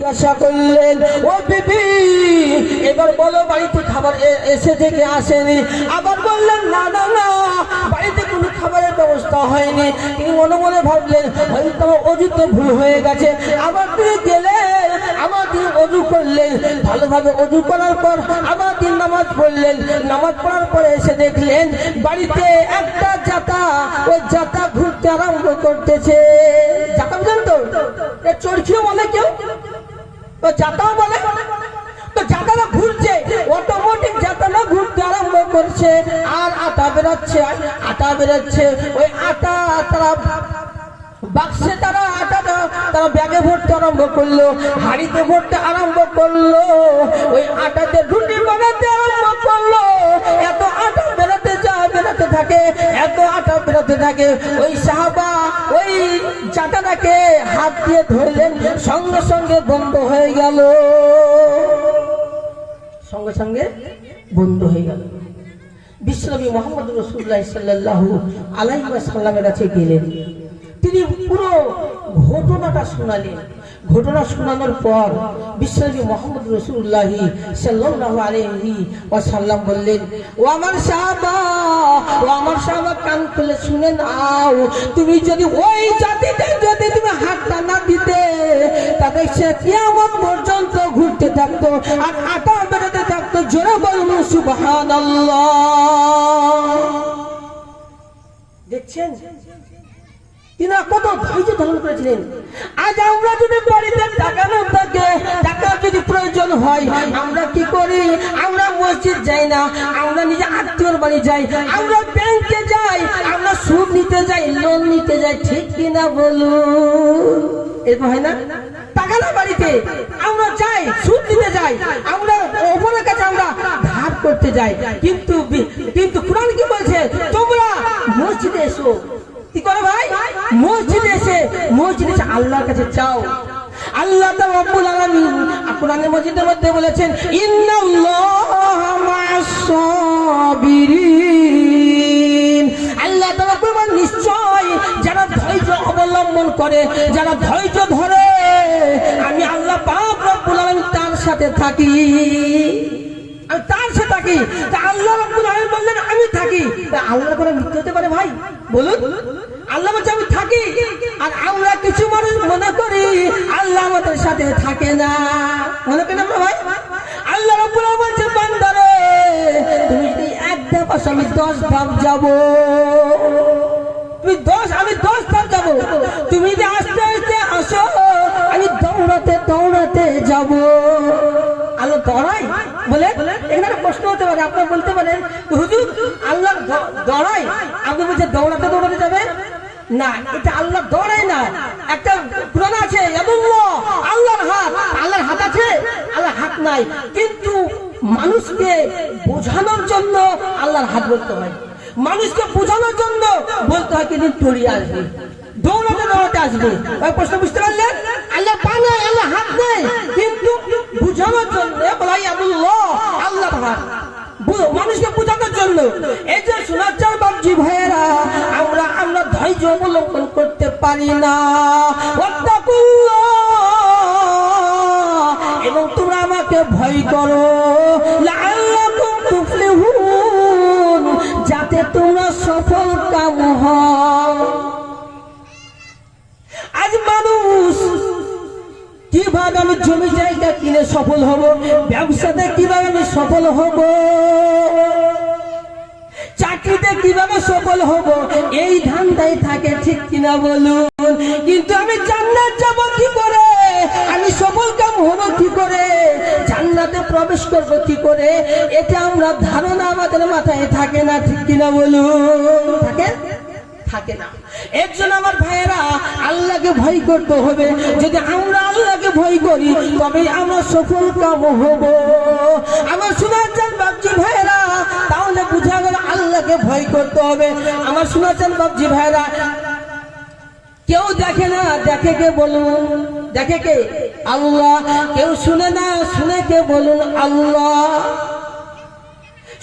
জিজ্ঞাসা করলেন, ও বিবি এবার বলো বাড়িতে খাবার এসেছে কি আসেনি? আবার বললেন, না না না, বাড়িতে কোনো খাবারের ব্যবস্থা হয়নি। তিনি মনে মনে ভাবলেন হয়তো আমার অজুতে ভুল হয়ে গেছে। আবার তিনি গেলেন, আবার তিনি অজু করলেন, ভালোভাবে অজু করার পর আবার তিনি নামাজ পড়লেন। নামাজ পড়ার পরে এসে দেখলেন বাড়িতে একটা জাতা, ওই জাতা ঘুরতে আরম্ভ করতেছে। জাতা বুঝলেন তো, চরকিও বলে কেউ, তো জাতাও বলে। তো জাতাটা ঘুরছে, অটোমেটিক জাতাটা ঘুরতে আরম্ভ করছে আর আটা বেরোচ্ছে, আটা বেরোচ্ছে। ওই আটা তারা বাক্সে তারা আটাটা তারা ব্যাগে ভরতে আরম্ভ করলো, হাড়িতে ভরতে আরম্ভ করলো, ওই আটাতে রুটি বানাতে আরম্ভ করলো। এত আটা বেরোতে বেরোতে থাকে, এত আটা বেরোতে থাকে। ওই সাহাবা ওই জাটাটাকে হাত দিয়ে ধরলেন, সঙ্গে সঙ্গে বন্ধ হয়ে গেল, সঙ্গে সঙ্গে বন্ধ হয়ে গেল। বিশ্বনবী মুহাম্মদ রাসূলুল্লাহ সাল্লাল্লাহু আলাইহি ওয়াসাল্লামের কাছে গেলেন, তিনি পুরো ঘটনাটা শোনালেন। ঘটনা শোনানোর পর বিশ্বনবী মুহাম্মদ রাসূলুল্লাহ সাল্লাল্লাহু আলাইহি ওয়াসাল্লাম বললেন, ও আমার সাহাবা, ও আমার সাহাবা, কান খুলে শুনে নাও, তুমি যদি ওই জাতিতে যদি তুমি হাতটা না দিতে, তাদের সে কিয়ামত পর্যন্ত ঘুরতে থাকতো আর আটা বেরোতে থাকতো। জোরে বলুন সুবহানাল্লাহ। দেখছেন তিনি কত ধৈর্য ধারণ করেছিলেন। আজ আমরা যদি বাড়িতে টাকা না থাকে, টাকা যদি প্রয়োজন হয়, আমরা কি করি? আমরা মসজিদ যাই না, আমরা নিজে আত্মীয়র বাড়ি যাই, আমরা ব্যাংকে যাই, আমরা সুদ নিতে যাই, লোন নিতে যাই, ঠিক কিনা বলুন? এরকম হয় না? টাকা না বাড়িতে আমরা যাই, সুদ নিতে যাই, আমরা ওপরের কাছে আমরা ধার করতে যাই। কিন্তু কিন্তু কোরআন কি বলছে? তোমরা মসজিদে এসো। কি করে ভাই? মসজিদে এসে আল্লাহর কাছে চাও। আল্লাহ রাব্বুল আলামিন কোরআনের মসজিদের মধ্যে বলেছেন, ইন্নাল্লাহা মা'আস সাবিরিন। আল্লাহ তাআলা বলেন, নিশ্চয় যারা ধৈর্য অবলম্বন করে, যারা ধৈর্য ধরে, আমি আল্লাহ পাক রব্বুল আলামিন তার সাথে থাকি, আমি তার সাথে থাকি। তা আল্লাহ রাব্বুল আলামিন বললেন আমি থাকি, তা আল্লাহর কোনো মিথ্যা হতে পারে ভাই? বলুন। আল্লাহ বলছে আমি থাকি, আর আমরা কিছু মানুষ মনে করি আল্লাহ আমাদের সাথে থাকে না। মনে করেন আমরা ভাই? আল্লাহ রাব্বুল আলামিন বলছে, বান্দারে তুমি যদি এক ধাপ আসো, আমি 10 ধাপ যাব। তুমি 10, আমি 10 ধাপ যাব। তুমি যদি আস্তে আস্তে আসো, আমি দৌড়াতে দৌড়াতে যাব। আল্লাহ দৌড়াই বলে এখানে প্রশ্ন হতে পারে, আপনারা বলতে পারেন হুজুর আল্লাহ দৌড়াই, আপনি বলছেন দৌড়াতে দৌড়াতে যাবে না, এটা আল্লাহ দৌড়াই না। একটা কোরআন আছে, আল্লাহর হাত, আল্লাহর হাত আছে, আল্লাহর হাত নাই। কিন্তু মানুষকে বোঝানোর জন্য আল্লাহর হাত বলতে হয়, মানুষকে বোঝানোর জন্য বলতে হয় কিন্তু দৌড়িয়ে আসবে, দৌড়াতে দৌড়াতে আসবে। প্রশ্ন বুঝতে পারলেন? আল্লাহ পা নাই, আল্লাহ হাত নেই, কিন্তু বুঝানোর জন্য বলাই আল্লাহ হাত, মানুষকে বোঝানোর জন্য। এই যে শোনাচ্ছেন বাবজি ভাইয়েরা, আমরা ধৈর্য অবলম্বন করতে পারি না। এবং তোমরা আমাকে ভয় করো, লাআল্লাকুম তুফলিহুন, যাতে তোমরা সফল কাম হও। আজ মানুষ কিভাবে আমি জমি জায়গা কিনে সফল হব, ব্যবসাতে কিভাবে আমি সফল হব, চাকরিতে কিভাবে সফল হব, এই ধান্দায় থাকে, ঠিক কিনা বলুন? কিন্তু আমি জান্নাত যাব কি করে, আমি সফল কাম হব কি করে, জান্নাতে প্রবেশ করব কি করে, এটা আমরা ধারণা আমাদের মাথায় থাকে না, ঠিক কিনা বলুন? থাকে না। এর জন্য আমার ভাইয়েরা আল্লাহকে ভয় করতে হবে। যদি আমরা আল্লাহকে ভয় করি, তবে আমরা সফল কাম হব। আমার শোনাচ্ছেন বাবজি ভাইয়েরা, তাহলে বুঝা গেল আল্লাহকে ভয় করতে হবে। আমার শোনাচ্ছেন বাবজি ভাইয়েরা, কেউ দেখে না, দেখে কে বলুন? দেখে কে? আল্লাহ। কেউ শুনে না, শুনে কে বলুন? আল্লাহ।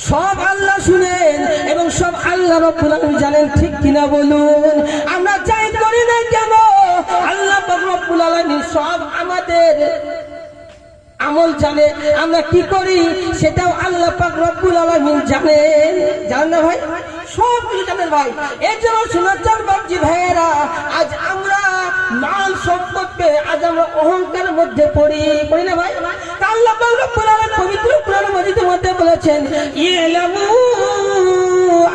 সব আল্লাহ শুনেন এবং সব আল্লাহ রাব্বুল আলামিন জানেন, ঠিক কিনা বলুন? আমরা যাই করি না কেন, আল্লাহ রাব্বুল আলামিন সব আমাদের আমল জানে, আমরা কি করি সেটাও আল্লাহ পাক রব্বুল আলামিন জানেন। জানেন না ভাই? সব কিছু জানেন ভাই। এই জন্য শোনাচ্ছেন বাবজি ভাইয়েরা, আজ আমরা মাল সম্পদ পেয়ে আজ আমরা অহংকারের মধ্যে পড়ি না ভাই? আল্লাহ পাক রব্বুল আলামিন পবিত্র কোরআন মাজিদের মধ্যে বলেছেন, ইলামু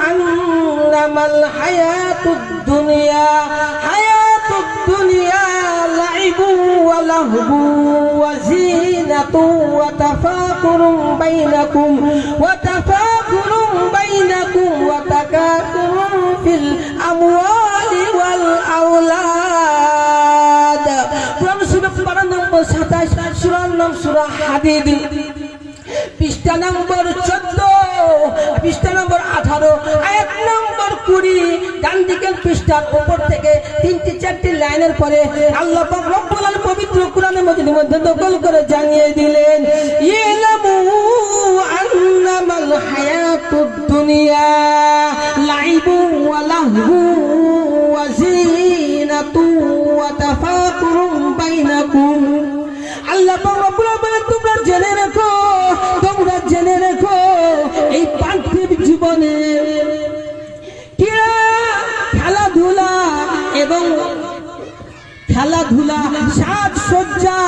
আন্নামাল হায়াতুদ দুনিয়া লাইবু ওয়া লাহবু ওয়া যিনাতু ওয়া তাফাকুরুম বাইনাকুম ওয়া তাকাসুরুম ফিল আমওয়ালি ওয়াল আওলাদ। কোরআন সূরা 12 নম্বর 27 সূরার নাম সূরা হাদীদ, পৃষ্ঠা নম্বর 14, পৃষ্ঠা নম্বর 18, আয়াত নম্বর 20, ডান দিকের পৃষ্ঠার উপর থেকে 3-4 লাইনের পরে আল্লাহ পাক রব্বুল আলামিন পবিত্র কোরআনের মধ্যে নকল করে জানিয়ে দিলেন, ইলামু আন্নামাল হায়াতুদ দুনিয়া লাইবু ওয়া লাহবু ওয়া যিনাতু ওয়া তাফাকুরুম বাইনাকুম। আল্লাহ পাক রব্বুল আলামিন তোমরা জেনে রাখো, এই পার্থিব জীবনে খেলাধুলা সাজসজ্জা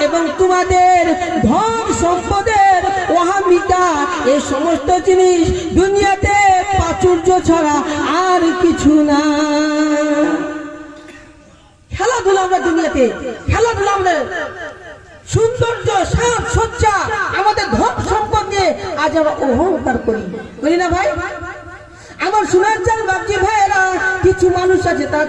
এবং তোমাদের ধন সম্পদের ওহামিকা, এই সমস্ত জিনিস দুনিয়াতে প্রাচুর্য ছাড়া আর কিছু না। খেলাধুলা আমরা দুনিয়াতে, খেলাধুলা আমরা সৌন্দর্য সাজসজ্জা আমাদের ধন সম্পদ নিয়ে আজ আমরা অহংকার করি না ভাই? আমার শোনার চান বাপজি ভাইয়েরা, কিছু মানুষ আছে তার